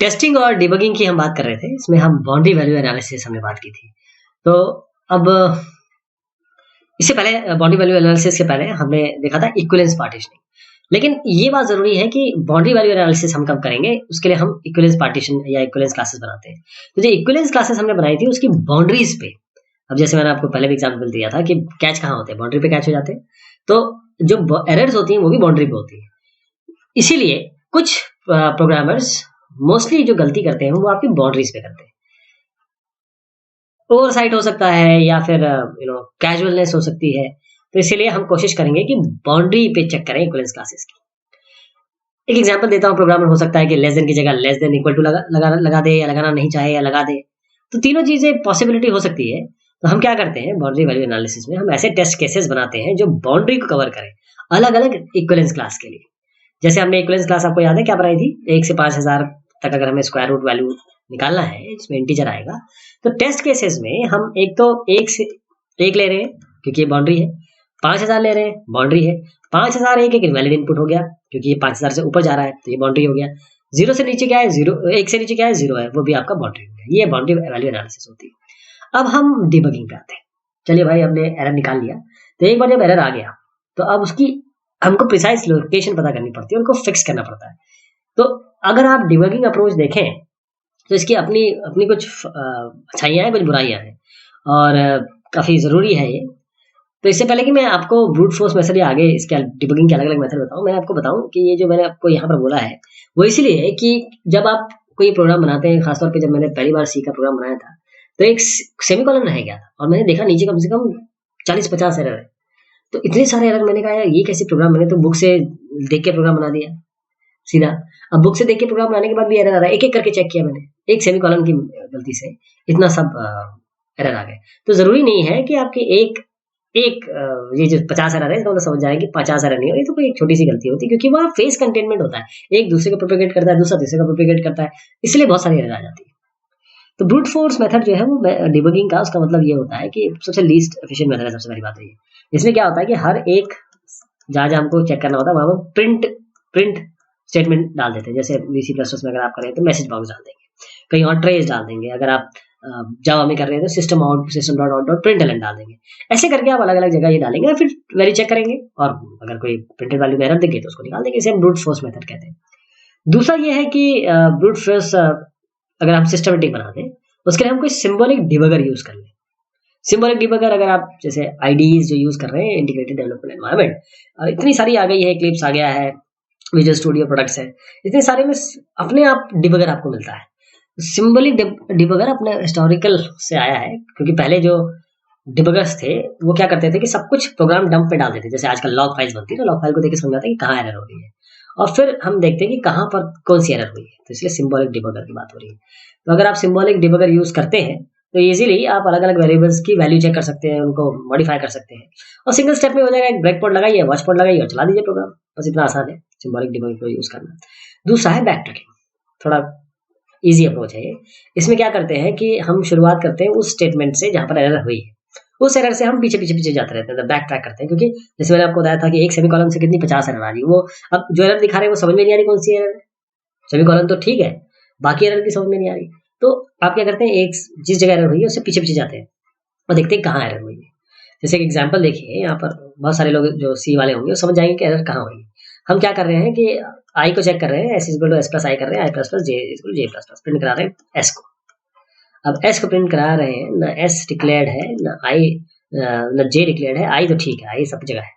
Testing और debugging की हम बात कर रहे थे। इसमें हम बाउंड्री वैल्यू एनालिसिस हमने बात की थी। तो अब इससे पहले बाउंड्री वैल्यू एनालिसिस के पहले हमने देखा था इक्विवेलेंस पार्टीशनिंग। लेकिन ये बात ज़रूरी है कि बाउंड्री वैल्यू एनालिसिस हम कब करेंगे, उसके लिए हम इक्विवेलेंस पार्टीशन या इक्विवेलेंस क्लासेस बनाते हैं। तो जो इक्विवेलेंस क्लासेस हमने बनाई थी उसकी बाउंड्रीज पे, अब जैसे मैंने आपको पहले भी एग्जाम्पल दिया था कि कैच कहाँ होते हैं, बाउंड्री पे कैच हो जाते हैं। तो जो एरर्स होती हैं वो भी बाउंड्री पे होती है। इसीलिए कुछ प्रोग्रामर्स मोस्टली जो गलती करते हैं वो आपकी बाउंड्रीज पे करते हैं। ओवरसाइट हो सकता है या फिर कैजुअलनेस हो सकती है। तो इसीलिए हम कोशिश करेंगे कि बाउंड्री पे चेक करें इक्विवेलेंस क्लासेस की। एक एग्जांपल देता हूँ, प्रोग्रामर हो सकता है कि लेस देन की जगह लेस देन इक्वल टू लगा दे, या लगाना नहीं चाहे या लगा दे। तो तीनों चीजें पॉसिबिलिटी हो सकती है। तो हम क्या करते हैं, बाउंड्री वैल्यू एनालिसिस में हम ऐसे टेस्ट केसेस बनाते हैं जो बाउंड्री को कवर करें अलग अलग इक्विवेलेंस क्लास के लिए। जैसे हमने इक्विवेलेंस क्लास, आपको याद है क्या बनाई थी, 1 से 5000 तक अगर हमें स्क्वायर रूट वैल्यू निकालना है, इसमें इंटीजर आएगा। तो टेस्ट केसेस में हम एक तो 1 से 1 ले रहे हैं क्योंकि ये बाउंड्री है, 5000 ले रहे हैं बाउंड्री है, 5000 एक इनवैलिड इनपुट हो गया क्योंकि ये 5000 से ऊपर जा रहा है तो ये बाउंड्री हो गया। 0 से नीचे क्या है, 0, 1 से नीचे क्या है, 0 है, वो भी आपका बाउंड्री हो गया। ये बाउंड्री वैल्यू एनालिसिस होती है। अब हम डिबगिंग पे आते हैं। चलिए भाई, हमने एरर निकाल लिया। तो एक बार जब एरर आ गया तो अब उसकी हमको प्रिसाइज लोकेशन पता करनी पड़ती है, उनको फिक्स करना पड़ता है। तो अगर आप डिबगिंग अप्रोच देखें तो इसकी अपनी अपनी कुछ अच्छाइयाँ हैं, कुछ बुराइयाँ हैं, और काफ़ी ज़रूरी है ये। तो इससे पहले कि मैं आपको ब्रूट फोर्स मेथड या आगे इसके डिबगिंग के अलग अलग मेथड बताऊँ, मैं आपको बताऊँ कि ये जो मैंने आपको यहाँ पर बोला है वो इसलिए है कि जब आप कोई प्रोग्राम बनाते हैं, खासतौर पे जब मैंने पहली बार सी का प्रोग्राम बनाया था, तो एक सेमीकोलन रह गया था और मैंने देखा नीचे कम से कम 40-50 एरर है। तो इतने सारे एरर, मैंने कहा यार ये कैसे प्रोग्राम, मैंने तो बुक से देख के प्रोग्राम बना दिया सीधा। अब बुक से देख के प्रोग्राम बनाने के बाद भी एरर आ रहा है, एक एक करके चेक किया मैंने, एक सेमीकोलन की गलती से इतना सब एरर आ गए। तो जरूरी नहीं है कि आपके एक एक ये जो 50 एरर है इसका मतलब समझ जाए कि 50 एरर नहीं हो, ये तो कोई एक छोटी सी गलती होती है, क्योंकि वहाँ फेस कंटेनमेंट होता है, एक दूसरे को प्रोपेगेट करता है, दूसरा तीसरे को प्रोपेगेट करता है, इसलिए बहुत सारी एरर आ जाती है। तो ब्रूट फोर्स मेथड जो है वो डिबगिंग का, उसका मतलब ये होता है कि सबसे लीस्ट एफिशिएंट मेथड है। सबसे पहली बात है ये, इसमें क्या होता है कि हर एक जहाँ जहाँ हमको चेक करना होता है वहाँ हम प्रिंट प्रिंट स्टेटमेंट डाल देते हैं। जैसे VC++ में अगर आप करें तो मैसेज बॉक्स डाल देंगे, कहीं और ट्रेस डाल देंगे, अगर आप जावा में कर रहे हैं तो system out system dot out dot println डाल देंगे। ऐसे करके आप अलग अलग जगह ये डालेंगे और फिर वैल्यू चेक करेंगे, और अगर कोई प्रिंटेड वैल्यू में एरर दिखे तो उसको निकाल देंगे। इसे हम ब्रूट फोर्स मेथड कहते हैं। दूसरा ये है कि ब्रूट फोर्स अगर हम सिस्टमेटिक बना दें, उसके लिए हम कोई सिंबॉलिक डिबगर यूज कर लें। सिंबॉलिक डिबगर, अगर आप जैसे आईडीज जो यूज कर रहे हैं, इंटीग्रेटेड डेवलपमेंट एनवायरनमेंट, इतनी सारी आ गई है, क्लिप्स आ गया है, विजुअल स्टूडियो प्रोडक्ट्स है, इतने सारे में अपने आप डिबगर आपको मिलता है। सिंबलिक डिबगर अपने हिस्टोरिकल से आया है, क्योंकि पहले जो डिबगर्स थे वो क्या करते थे कि सब कुछ प्रोग्राम डंप पे डाल देते थे। जैसे आजकल लॉग फाइल्स बनती है तो लॉग फाइल को देख के समझ आता है कि कहाँ एरर हो रही है, और फिर हम देखते हैं कि कहाँ पर कौन सी एरर हुई है। तो इसलिए सिंबॉलिक डिबगर की बात हो रही है। तो अगर आप सिंबॉलिक डिबगर यूज करते हैं तो इजीली आप अलग अलग वेरिएबल्स की वैल्यू चेक कर सकते हैं, उनको मॉडिफाई कर सकते हैं, और सिंगल स्टेप में हो जाएगा। एक ब्रेक पॉइंट लगाइए, वॉच पॉइंट लगाइए और चला दीजिए प्रोग्राम। बस इतना आसान है सिंबॉलिक डिबगर को यूज करना। दूसरा है बैक ट्रैकिंग, थोड़ा ईजी अप्रोच है ये। इसमें क्या करते हैं कि हम शुरुआत करते हैं उस स्टेटमेंट से जहाँ पर एरर हुई है, उस एरर से हम पीछे पीछे पीछे जाते रहते हैं, बैक ट्रैक करते हैं। क्योंकि जैसे मैंने आपको बताया था कि एक सेमीकोलन से कितनी 50 एरर आ रही है, वो अब जो एरर दिखा रहे हैं वो समझ में नहीं आ रही कौन सी एरर है। सेमीकोलन तो ठीक है, बाकी एरर की समझ में नहीं आ रही। तो आप क्या करते हैं, एक जिस जगह एरर हुई है उससे पीछे पीछे जाते हैं और देखते हैं कहाँ एरर हुई है। जैसे एक एग्जाम्पल देखिए, यहाँ पर बहुत सारे लोग जो सी वाले होंगे वो समझ जाएंगे कि एरर कहाँ हुई है। हम क्या कर रहे हैं कि आई को चेक कर रहे हैं, S=S+I कर रहे हैं, I++J=J++ प्रिंट करा रहे हैं S को। अब S को प्रिंट करा रहे हैं, ना S डिक्लेयर्ड है, ना I, ना J डिक्लेयर्ड है। I तो ठीक है, I सब जगह है।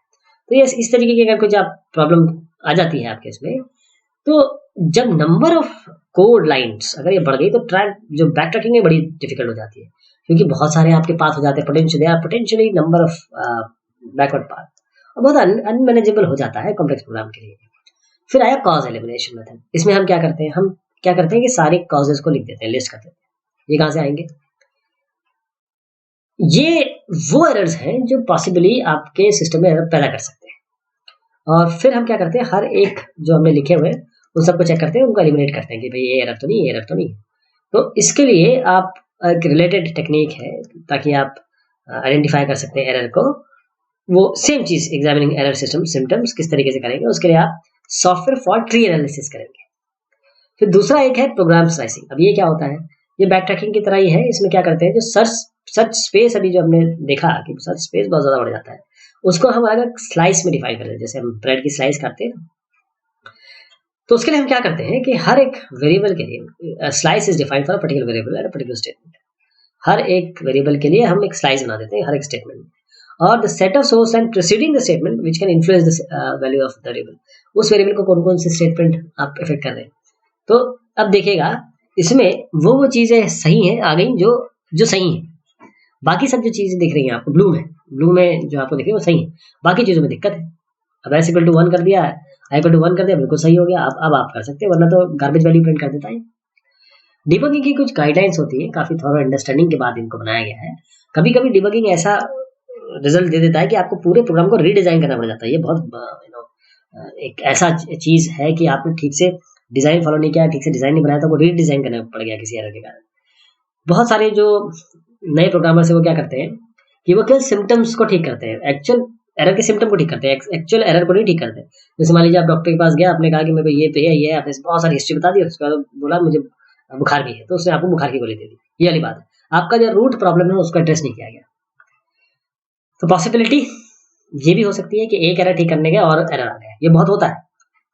तो ये इस तरीके की अगर कुछ आप प्रॉब्लम आ जाती है आपके इसमें, तो जब नंबर ऑफ कोड लाइन्स अगर ये बढ़ गई तो ट्रैक जो बैक ट्रैकिंग है बड़ी डिफिकल्ट हो जाती है, क्योंकि बहुत सारे आपके पाथ हो जाते हैं, potentially number of backward path, और बहुत अनमैनेजेबल हो जाता है कॉम्प्लेक्स प्रोग्राम के लिए। फिर आया कॉज एलिमिनेशन मेथड। इसमें हम क्या करते हैं कि सारे कॉजेज को लिख देते हैं, लिस्ट कर देते हैं। ये कहाँ से आएंगे? ये वो एरर्स हैं जो पॉसिबली आपके सिस्टम में एरर पैदा कर सकते हैं। और फिर हम क्या करते हैं, हर एक जो हमने लिखे हुए हैं उन सबको चेक करते हैं, उनको एलिमिनेट करते हैं कि भाई ये एरर तो नहीं, ये एरर तो नहीं। तो इसके लिए आप एक रिलेटेड टेक्निक है ताकि आप आइडेंटिफाई कर सकते हैं एरर को। वो सेम चीज एग्जामिनिंग एरर सिस्टम सिम्टम्स किस तरीके से करेंगे, उसके लिए आप सॉफ्टवेयर फॉल्ट ट्री एनालिसिस करेंगे। फिर दूसरा एक है प्रोग्राम स्लाइसिंग। अब ये क्या होता है, ये बैक ट्रैकिंग की तरह ही है। इसमें क्या करते हैं, जो सर्च स्पेस अभी जो हमने देखा कि सर्च स्पेस बहुत ज़्यादा बढ़ जाता है, उसको हम अगर स्लाइस में डिफाइन करते हैं, जैसे हम ब्रेड की स्लाइस काटते हैं, तो उसके लिए हम क्या करते हैं कि हर एक वेरिएबल के लिए slice is defined for a particular variable and a particular statement. हर एक वेरिएबल के लिए हम एक स्लाइस बना देते हैं हर एक स्टेटमेंट में, और the set of source and preceding the statement which can influence the value of the variable. उस वेरिएबल को कौन कौन से स्टेटमेंट आप इफेक्ट कर रहे हैं। तो अब देखिएगा इसमें वो चीजें सही हैं आ गई जो जो सही है, बाकी सब जो चीजें दिख रही हैं आपको ब्लू में जो आपको दिख रही है वो सही है, बाकी चीजों में दिक्कत है। अब एस इक्वल टू 1 कर दिया है, आई इक्वल टू 1 कर दिया, बिल्कुल सही हो गया। अब आप कर सकते हैं, वरना तो गार्बेज वैल्यू प्रिंट कर देता है। डिबगिंग की कुछ गाइडलाइंस होती है, काफी थॉरो अंडरस्टैंडिंग के बाद इनको बनाया गया है। कभी कभी डिबगिंग ऐसा रिजल्ट दे देता है कि आपको पूरे प्रोग्राम को रीडिजाइन करना पड़ जाता है। ये बहुत एक ऐसा चीज है कि आपने ठीक से डिजाइन फॉलो नहीं किया, ठीक से डिजाइन नहीं बनाया, तो वो रीडिजाइन करना पड़ गया किसी एरर के कारण। बहुत सारे जो नए प्रोग्रामर्स है वो क्या करते हैं कि वो केवल सिम्टम्स को ठीक करते हैं, एक्चुअल एरर के सिम्टम को ठीक करते हैं, एक्चुअल एरर को नहीं ठीक करते। जैसे मान लीजिए आप डॉक्टर के पास गया, आपने कहा कि मेरे को ये पे है, ये है, आपने बहुत सारी हिस्ट्री बता दी, उसके बाद बोला मुझे बुखार भी है, तो उसने आपको बुखार की गोली दे दी। ये वाली बात है, आपका जो रूट प्रॉब्लम है उसको एड्रेस नहीं किया गया। तो पॉसिबिलिटी ये भी हो सकती है कि एक एरर ठीक करने गया और एरर आ गया। ये बहुत होता है,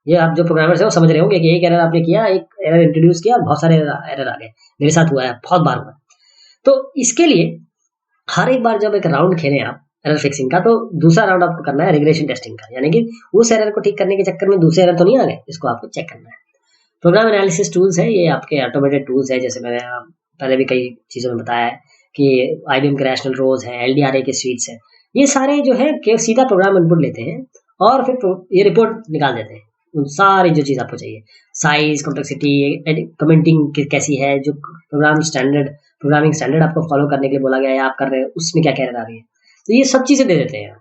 ये आप जो प्रोग्रामर्स है वो समझ रहे होंगे कि एक एरर आपने किया, एक एरर इंट्रोड्यूस किया, बहुत सारे एरर आ गए। मेरे साथ हुआ है, बहुत बार हुआ। तो इसके लिए हर एक बार जब एक राउंड खेलें आप एरर फिक्सिंग का, तो दूसरा राउंड आपको करना है रिग्रेशन टेस्टिंग का, यानी कि उस एरर को ठीक करने के चक्कर में दूसरे एरर तो नहीं आ गए, इसको आपको चेक करना है। प्रोग्राम एनालिसिस टूल्स है, ये आपके ऑटोमेटेड टूल्स है, जैसे मैंने पहले भी कई चीज़ों में बताया है कि IBM के रैशनल रोज है, LDRA के स्वीट्स है, ये सारे जो है कि सीधा प्रोग्राम इनपुट लेते हैं और फिर ये रिपोर्ट निकाल देते हैं। उन सारी जो चीज़ आपको चाहिए, साइज, कॉम्प्लेक्सिटी, कमेंटिंग कैसी है, जो प्रोग्रामिंग स्टैंडर्ड आपको फॉलो करने के लिए बोला गया है, आप कर रहे हैं, उसमें क्या कह रही है, तो ये सब चीज़ें दे देते हैं।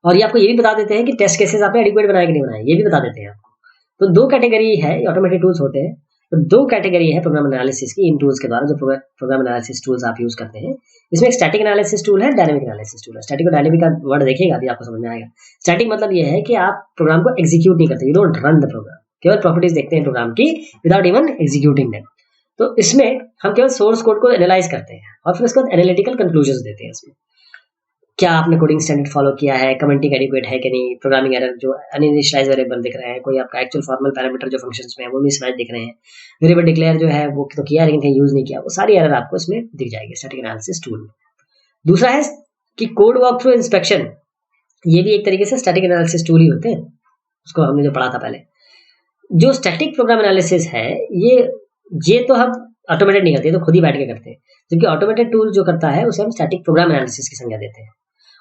और ये आपको ये भी बता देते हैं कि टेस्ट केसेस आपने एडिक्वेट बनाए कि नहीं बनाए, ये भी बता देते हैं आपको। तो दो कैटेगरी है ऑटोमेटेड टूल्स होते हैं, तो दो कैटेगरी है प्रोग्राम एनालिसिस की इन टूल्स के द्वारा, जो प्रोग्राम एनालिसिस टूल्स आप यूज करते हैं। इसमें एक स्टैटिक एनालिसिस टूल है, डायनेमिक एनालिसिस टूल है। स्टैटिक और डायनेमिक का वर्ड देखिएगा अभी आपको समझ में आएगा। स्टैटिक मतलब ये है कि आप प्रोग्राम को एग्जीक्यूट नहीं करते, you don't run the program, केवल प्रॉपर्टीज देखते हैं प्रोग्राम की विदाउट इवन एग्जीक्यूटिंग देम। तो इसमें हम केवल सोर्स कोड को एनालाइज करते हैं और फिर उसके बाद एनालिटिकल कंक्लूजन देते हैं उसमें, क्या आपने कोडिंग स्टैंडर्ड फॉलो किया है, कमेंटिंग एडिक्वेट है कि नहीं, प्रोग्रामिंग एरर जो अनइनिशियलाइज वेरिएबल दिख रहे हैं, कोई आपका एक्चुअल फॉर्मल पैरामीटर जो फंक्शंस में है वो मिसमैच दिख रहे हैं, वेरिएबल डिक्लेयर जो है वो तो किया लेकिन कहीं यूज नहीं किया, वो सारी एरर आपको इसमें दिख जाएगी स्टैटिक एनालिसिस टूल में। दूसरा है कि कोड वॉक थ्रू इंस्पेक्शन, ये भी एक तरीके से स्टैटिक एनालिसिस टूल ही होते हैं, उसको हमने जो पढ़ा था पहले। जो स्टैटिक प्रोग्राम एनालिसिस है ये तो हम ऑटोमेटेड नहीं करते, तो खुद ही बैठ के करते हैं, जबकि ऑटोमेटेड टूल जो करता है उसे हम स्टैटिक प्रोग्राम एनालिसिस की संज्ञा देते हैं।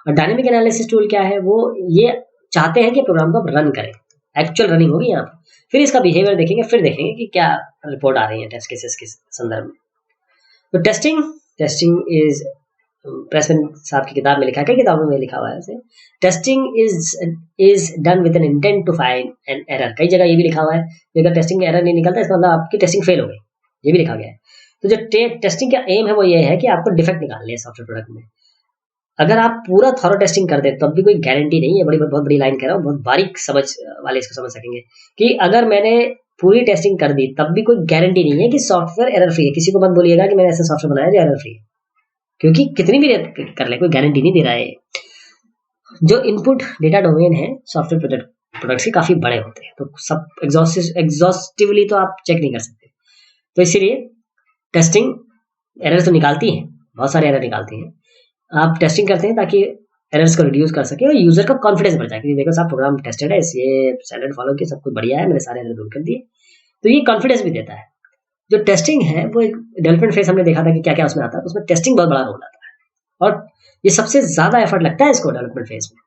और डायनेमिक एनालिसिस टूल क्या है, वो ये चाहते हैं कि प्रोग्राम को रन करें, एक्चुअल रनिंग होगी यहाँ पर, फिर इसका बिहेवियर देखेंगे, फिर देखेंगे कि क्या रिपोर्ट आ रही है टेस्ट केसेस के संदर्भ में। तो टेस्टिंग इज, प्रेसमैन साहब की किताब में लिखा है, कई किताबों में लिखा हुआ है ऐसे, testing is done with an intent to find an error. कई जगह ये भी लिखा हुआ है कि अगर टेस्टिंग में एरर नहीं निकलता इसका मतलब आपकी टेस्टिंग फेल हो गई, ये भी लिखा गया है। तो जो टेस्टिंग का एम है वो ये है कि आपको डिफेक्ट निकालने हैं सॉफ्टवेयर प्रोडक्ट में। अगर आप पूरा थॉरो टेस्टिंग कर दें तब भी कोई गारंटी नहीं है, बहुत बड़ी लाइन कह रहा हूँ, बहुत बारीक समझ वाले इसको समझ सकेंगे कि अगर मैंने पूरी टेस्टिंग कर दी तब भी कोई गारंटी नहीं है कि सॉफ्टवेयर एरर फ्री है। किसी को मत बोलिएगा कि मैंने ऐसा सॉफ्टवेयर बनाया जो एरर फ्री है, क्योंकि कितनी भी कर ले कोई गारंटी नहीं दे रहा है। जो इनपुट डेटा डोमेन है सॉफ्टवेयर प्रोडक्ट्स के काफी बड़े होते हैं, तो सब एग्जॉस्टिवली तो आप चेक नहीं कर सकते। तो इसीलिए टेस्टिंग एरर तो निकालती है, बहुत सारे एरर निकालती है। आप टेस्टिंग करते हैं ताकि एरर्स को रिड्यूस कर सके और यूजर का कॉन्फिडेंस बढ़ जाए कि देखो साहब प्रोग्राम टेस्टेड है, ये स्टैंडर्ड फॉलो किया, सब कुछ बढ़िया है, मैंने सारे एरर दूर कर दिए। तो ये कॉन्फिडेंस भी देता है। जो टेस्टिंग है वो एक डेवलपमेंट फेज हमने देखा था कि क्या क्या उसमें आता है, उसमें टेस्टिंग बहुत बड़ा रोल आता है और ये सबसे ज्यादा एफर्ट लगता है इसको डेवलपमेंट फेज में।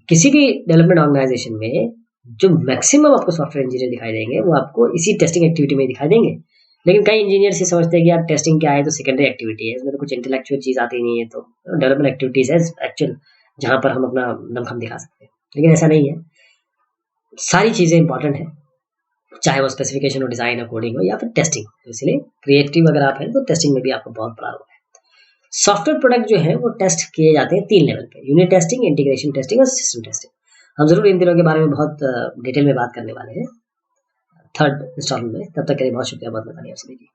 किसी भी डेवलपमेंट ऑर्गेनाइजेशन में जो मैक्सिमम आपको सॉफ्टवेयर इंजीनियर दिखाई देंगे वो आपको इसी टेस्टिंग एक्टिविटी में दिखाई देंगे। लेकिन कई इंजीनियर्स ये समझते हैं कि यार टेस्टिंग क्या है, तो सेकेंडरी एक्टिविटी है, इसमें तो कुछ इंटेलेक्चुअल चीज आती नहीं है, तो डेवलपमेंट एक्टिविटीज है एक्चुअल जहां पर हम अपना दमखम दिखा सकते हैं। लेकिन ऐसा नहीं है, सारी चीजें इंपॉर्टेंट है, चाहे वो स्पेसिफिकेशन हो, डिजाइन हो, कोडिंग हो या फिर टेस्टिंग। तो इसलिए क्रिएटिव अगर आप हैं तो टेस्टिंग में भी आपको बहुत बड़ा रोल है। सॉफ्टवेयर प्रोडक्ट जो है वो टेस्ट किए जाते हैं 3 लेवल पे, यूनिट टेस्टिंग, इंटीग्रेशन टेस्टिंग और सिस्टम टेस्टिंग। हम जरूर इन तीनों के बारे में बहुत डिटेल में बात करने वाले हैं। थर्ड इंस्टॉलमेंट में। तब तक के लिए बहुत शुक्रिया, बहुत मेहरबानी आप सभी की।